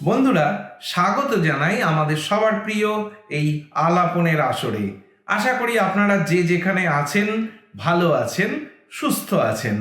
বন্ধুরা, স্বাগত জানাই আমাদের সবার প্রিয় এই আলাপনের আসরে। আশা করি আপনারা যে যেখানে আছেন ভালো আছেন, সুস্থ আছেন।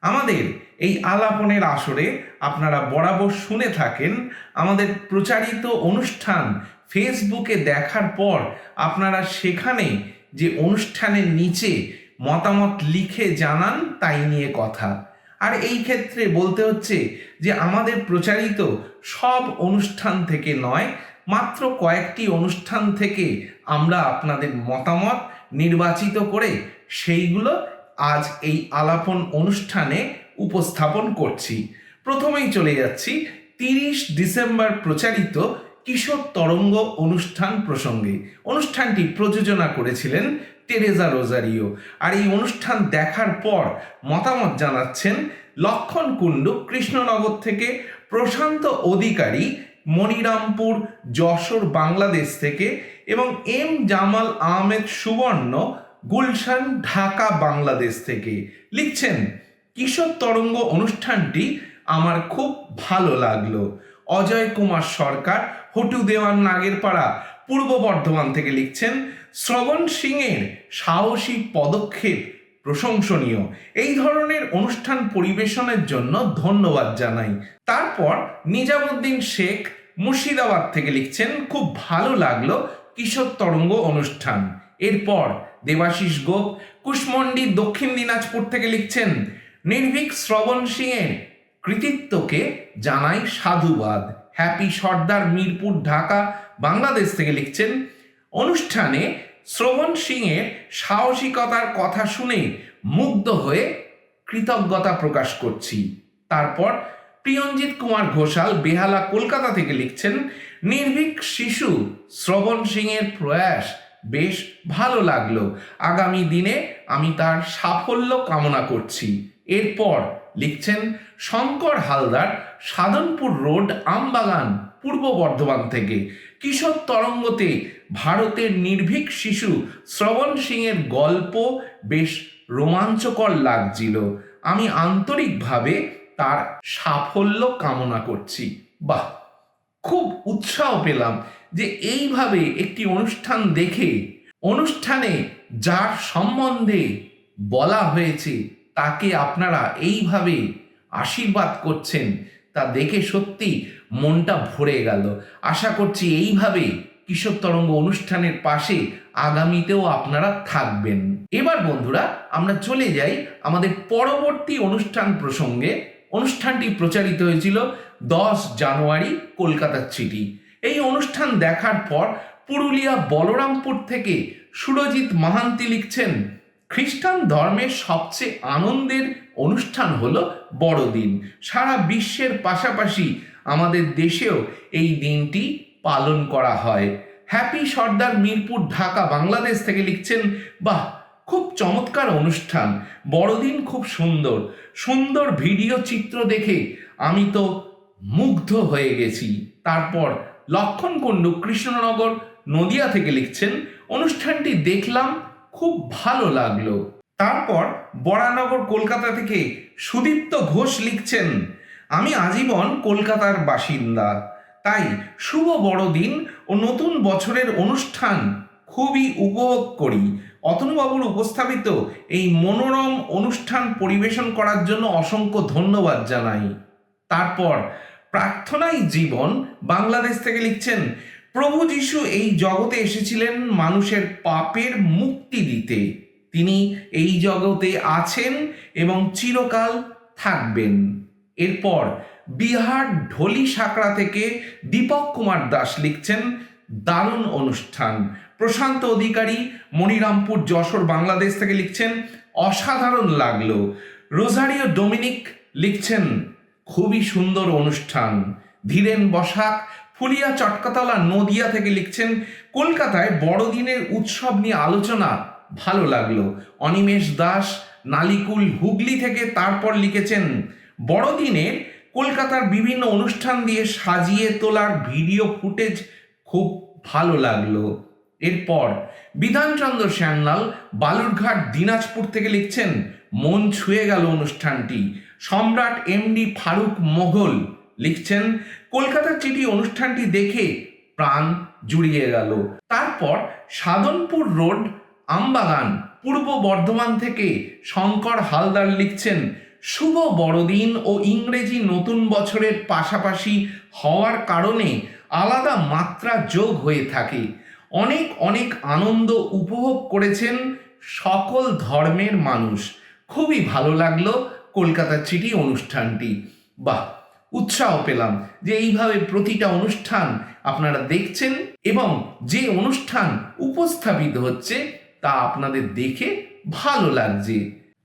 আমাদের এই আলাপনের আসরে আপনারা বরাবর শুনে থাকেন আমাদের প্রচারিত অনুষ্ঠান ফেসবুকে দেখার পর আপনারা সেখানে যে অনুষ্ঠানের নিচে মতামত লিখে জানান তাই নিয়ে কথা। আর এই ক্ষেত্রে বলতে হচ্ছে যে আমাদের প্রচারিত সব অনুষ্ঠান থেকে নয়, মাত্র কয়েকটি অনুষ্ঠান থেকে আমরা আপনাদের মতামত নির্বাচিত করে সেইগুলো আজ এই আলাপন অনুষ্ঠানে উপস্থাপন করছি। প্রথমেই চলে যাচ্ছি 30 ডিসেম্বর প্রচারিত কিশোর তরঙ্গ অনুষ্ঠান প্রসঙ্গে। অনুষ্ঠানটি প্রযোজনা করেছিলেন টেরেজা রোজারিও। আর এই অনুষ্ঠান দেখার পর মতামত জানাচ্ছেন লক্ষণ কুণ্ডু কৃষ্ণনগর থেকে, প্রশান্ত অধিকারী মনিরামপুর যশোর বাংলাদেশ থেকে এবং এম জামাল আহমেদ সুবর্ণ গুলশান ঢাকা বাংলাদেশ থেকে। লিখছেন, কিশোর তরঙ্গ অনুষ্ঠানটি আমার খুব ভালো লাগলো। অজয় কুমার সরকার হটু দেওয়ান নাগেরপাড়া পূর্ব বর্ধমান থেকে লিখছেন, শ্রবণ সিংয়ের সাহসী পদক্ষেপ প্রশংসনীয়। এই ধরনের অনুষ্ঠান পরিবেশনের জন্য ধন্যবাদ জানাই। তারপর নিজামুদ্দিন শেখ মুর্শিদাবাদ থেকে লিখছেন, খুব ভালো লাগলো কিশোর তরঙ্গ অনুষ্ঠান। এরপর দেবাশিস গোপ কুশমন্ডি দক্ষিণ দিনাজপুর থেকে লিখছেন, নির্ভীক শ্রবণ সিংয়ের কৃতিত্বকে জানাই সাধুবাদ। হ্যাপি সর্দার মিরপুর ঢাকা বাংলাদেশ থেকে লিখছেন, অনুষ্ঠানে শ্রবণ সিংয়ের সাহসিকতার কথা শুনে মুগ্ধ হয়ে কৃতজ্ঞতা প্রকাশ করছি। তারপর প্রিয়ঞ্জিত কুমার ঘোষাল বেহালা কলকাতা থেকে লিখছেন, নির্ভীক শিশু শ্রবণ সিংয়ের প্রয়াস বেশ ভালো লাগলো। আগামী দিনে আমি তার সাফল্য কামনা করছি। এরপর লিখছেন শঙ্কর হালদার সাধনপুর রোড আমবাগান পূর্ব বর্ধমান থেকে, কিশোর তরঙ্গতে ভারতের নির্ভীক শিশু শ্রবণ সিংয়ের গল্প বেশ রোমাঞ্চকর লাগছিল। আমি আন্তরিকভাবে তার সাফল্য কামনা করছি। বাহ, খুব উৎসাহ পেলাম যে এইভাবে একটি অনুষ্ঠান দেখে অনুষ্ঠানে যার সম্বন্ধে বলা হয়েছে তাকে আপনারা এইভাবে আশীর্বাদ করছেন, তা দেখে সত্যি মনটা ভরে গেল। আশা করছি এইভাবে কিশোর তরঙ্গ অনুষ্ঠানের পাশে আগামীতেও আপনারা থাকবেন। এবার বন্ধুরা আমরা চলে যাই আমাদের পরবর্তী অনুষ্ঠান প্রসঙ্গে। অনুষ্ঠানটি প্রচারিত হয়েছিল 10 জানুয়ারি কলকাতার চিঠি। এই অনুষ্ঠান দেখার পর পুরুলিয়া বলরামপুর থেকে সুরজিৎ মাহান্তি লিখছেন, খ্রিস্টান ধর্মের সবচেয়ে আনন্দের অনুষ্ঠান হলো বড়দিন। সারা বিশ্বের পাশাপাশি আমাদের দেশেও এই দিনটি পালন করা হয়। হ্যাপি সর্দার মিরপুর ঢাকা বাংলাদেশ থেকে লিখছেন, বাহ, খুব চমৎকার অনুষ্ঠান, বড়দিন খুব সুন্দর সুন্দর ভিডিও চিত্র দেখে আমি তো মুগ্ধ হয়ে গেছি। তারপর লক্ষণ কুণ্ডু কৃষ্ণনগর নদিয়া থেকে লিখছেন, অনুষ্ঠানটি দেখলাম, খুব ভালো লাগলো। তারপর বরানগর কলকাতা থেকে সুদীপ্ত ঘোষ লিখছেন, আমি আজীবন কলকাতার বাসিন্দা, তাই শুভ বড়দিন ও নতুন বছরের অনুষ্ঠান খুবই উপভোগ করি। অতনুবাবুর উপস্থাপিত এই মনোরম অনুষ্ঠান পরিবেশন করার জন্য অসংখ্য ধন্যবাদ জানাই। তারপর প্রার্থনাই জীবন বাংলাদেশ থেকে লিখছেন, প্রভু যীশু এই জগতে এসেছিলেন মানুষের পাপের মুক্তি দিতে। তিনি এই জগতে আছেন এবং চিরকাল থাকবেন। এরপর বিহার ঢলি সাঁকড়া থেকে দীপক কুমার দাস লিখছেন, দারুণ অনুষ্ঠান। প্রশান্ত অধিকারী মনিরামপুর যশোর বাংলাদেশ থেকে লিখছেন, অসাধারণ লাগলো। রোজারিও ডোমিনিক লিখছেন, খুবই সুন্দর অনুষ্ঠান। ধীরেন বসাক ফুলিয়া চটকাতলা নদিয়া থেকে লিখছেন, কলকাতায় বড়দিনের উৎসব নিয়ে আলোচনা ভালো লাগলো। অনিমেষ দাস নালিকুল হুগলি থেকে তারপর লিখেছেন, বড়দিনের কলকাতার বিভিন্ন অনুষ্ঠান দিয়ে সাজিয়ে তোলার ভিডিও ফুটেজ খুব ভালো লাগলো। এরপর বিধানচন্দ্র শ্যামলাল বালুরঘাট দিনাজপুর থেকে লিখছেন, মন ছুঁয়ে গেল অনুষ্ঠানটি। সম্রাট এমডি ফারুক মোঘল লিখছেন, কলকাতার চিঠি অনুষ্ঠানটি দেখে প্রাণ জুড়িয়ে গেল। তারপর সাধনপুর রোড, আমবাগান, পূর্ব বর্ধমান থেকে শঙ্কর হালদার লিখছেন, শুভ বড়দিন ও ইংরেজি নতুন বছরের পাশাপাশি হওয়ার কারণে আলাদা মাত্রা যোগ হয়ে থাকে। অনেক অনেক আনন্দ উপভোগ করেছেন সকল ধর্মের মানুষ। খুবই ভালো লাগলো কলকাতার চিঠি অনুষ্ঠানটি। বাহ, উৎসাহ পেলাম যে এইভাবে প্রতিটা অনুষ্ঠান আপনারা দেখছেন এবং যে অনুষ্ঠান উপস্থাপিত হচ্ছে তা আপনাদের দেখে ভালো লাগছে।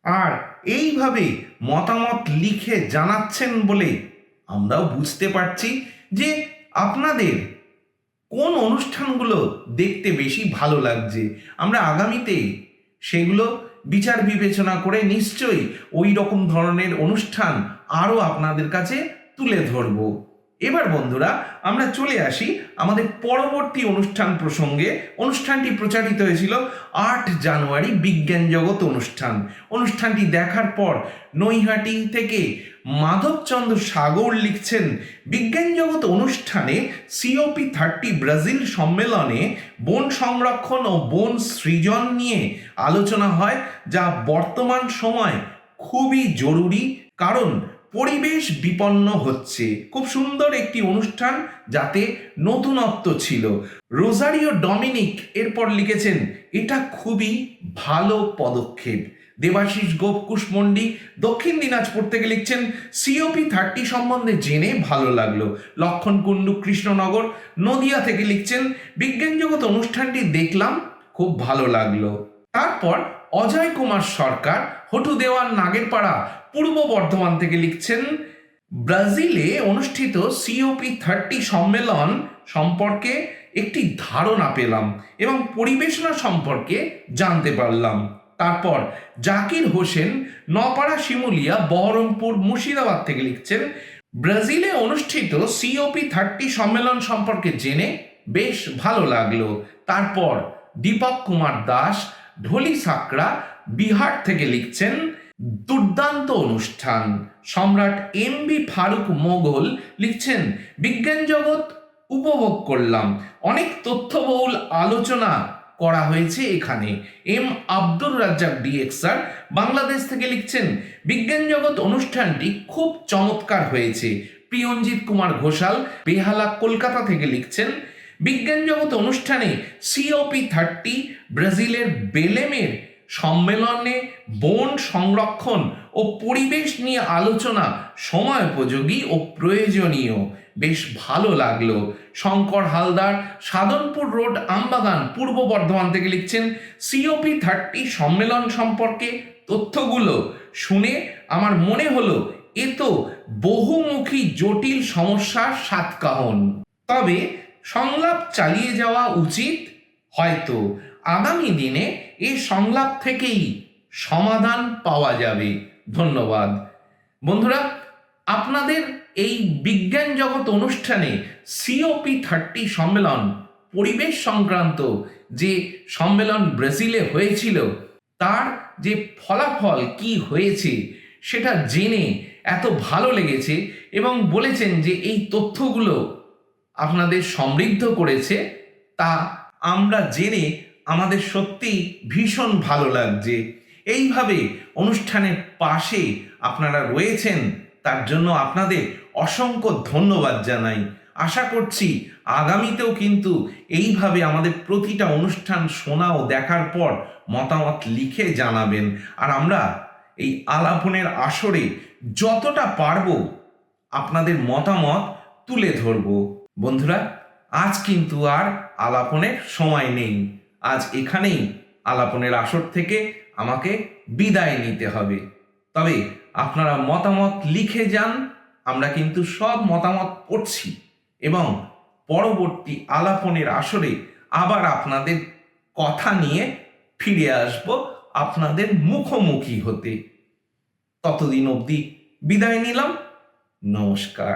আর এইভাবে মতামত লিখে জানাচ্ছেন বলে আমরাও বুঝতে পারছি যে আপনাদের কোন অনুষ্ঠানগুলো দেখতে বেশি ভালো লাগছে। আমরা আগামীতে সেগুলো বিচার বিবেচনা করে নিশ্চয়ই ওই রকম ধরনের অনুষ্ঠান আরও আপনাদের কাছে তুলে ধরব। এবার বন্ধুরা আমরা চলে আসি আমাদের পরবর্তী অনুষ্ঠান প্রসঙ্গে। অনুষ্ঠানটি প্রচারিত হয়েছিল 8 জানুয়ারি, বিজ্ঞান জগৎ অনুষ্ঠান। অনুষ্ঠানটি দেখার পর নৈহাটি থেকে মাধবচন্দ্র সাগর লিখছেন, বিজ্ঞান জগৎ অনুষ্ঠানে COP30 ব্রাজিল সম্মেলনে বন সংরক্ষণ ও বন সৃজন নিয়ে আলোচনা হয়, যা বর্তমান সময় খুবই জরুরি, কারণ পরিবেশ বিপন্ন হচ্ছে। খুব সুন্দর একটি অনুষ্ঠান, যাতে নতুনত্ব ছিল। রোজারিও ডমিনিক এরপর লিখেছেন, এটা খুবই ভালো পদক্ষেপ। দেবাশিস গোপ কুশমন্ডি দক্ষিণ দিনাজপুর থেকে লিখছেন, COP30 সম্বন্ধে জেনে ভালো লাগলো। লক্ষণ কুণ্ডু কৃষ্ণনগর নদিয়া থেকে লিখছেন, বিজ্ঞান জগৎ অনুষ্ঠানটি দেখলাম, খুব ভালো লাগলো। তারপর অজয় কুমার সরকার হটু দেওয়ান নাগেরপাড়া পূর্ব বর্ধমান থেকে লিখছেন, ব্রাজিলে অনুষ্ঠিত COP30 সম্মেলন সম্পর্কে একটি ধারণা পেলাম এবং পরিবেশনা সম্পর্কে জানতে পারলাম। তারপর জাকির হোসেন নপাড়া শিমুলিয়া বহরমপুর মুর্শিদাবাদ থেকে লিখছেন, ব্রাজিলে অনুষ্ঠিত COP30 সম্মেলন সম্পর্কে জেনে বেশ ভালো লাগলো। তারপর দীপক কুমার দাস ঢোলি সাকড়া বিহার থেকে লিখছেন, দুর্দান্ত অনুষ্ঠান। সম্রাট MB ফারুক মোগল লিখছেন, বিজ্ঞান জগৎ উপভোগ করলাম, অনেক তথ্যবহুল আলোচনা করা হয়েছে এখানে। আব্দুর রাজ্জাক DXR বাংলাদেশ থেকে লিখছেন, বিজ্ঞান জগৎ অনুষ্ঠানটি খুব চমৎকার হয়েছে। প্রিয়ঞ্জিত কুমার ঘোষাল বেহালা কলকাতা থেকে লিখছেন, বিজ্ঞান জগৎ অনুষ্ঠানে COP30 ব্রাজিলের বেলেমের সম্মেলনে বন সংরক্ষণ ও পরিবেশ নিয়ে আলোচনা সময়োপযোগী ও প্রয়োজনীয়, বেশ ভালো লাগলো। শঙ্কর হালদার সাধনপুর রোড আমবাগান পূর্ব বর্ধমান থেকে লিখছেন, COP30 সম্মেলন সম্পর্কে তথ্যগুলো শুনে আমার মনে হলো এ তো বহুমুখী জটিল সমস্যার সাতকাহন, তবে সংলাপ চালিয়ে যাওয়া উচিত। হয়তো আগামী দিনে এই সংলাপ থেকেই সমাধান পাওয়া যাবে। ধন্যবাদ বন্ধুরা। আপনাদের এই বিজ্ঞান জগৎ অনুষ্ঠানে COP30 সম্মেলন, পরিবেশ সংক্রান্ত যে সম্মেলন ব্রাজিলে হয়েছিল, তার যে ফলাফল কি হয়েছে সেটা জেনে এত ভালো লেগেছে এবং বলেছেন যে এই তথ্যগুলো আপনাদের সমৃদ্ধ করেছে, তা আমরা জেনে আমাদের সত্যি ভীষণ ভালো লাগছে। এইভাবে অনুষ্ঠানের পাশে আপনারা রয়েছেন, তার জন্য আপনাদের অসংখ্য ধন্যবাদ জানাই। আশা করছি আগামীতেও কিন্তু এইভাবে আমাদের প্রতিটা অনুষ্ঠান শোনা ও দেখার পর মতামত লিখে জানাবেন। আর আমরা এই আলাপনের আসরে যতটা পারবো আপনাদের মতামত তুলে ধরব। বন্ধুরা, আজ কিন্তু আর আলাপনের সময় নেই। আজ এখানেই আলাপনের আসর থেকে আমাকে বিদায় নিতে হবে। তবে আপনারা মতামত লিখে যান, আমরা কিন্তু সব মতামত পড়ছি এবং পরবর্তী আলাপনের আসরে আবার আপনাদের কথা নিয়ে ফিরে আসব আপনাদের মুখোমুখি হতে। ততদিন অবধি বিদায় নিলাম। নমস্কার।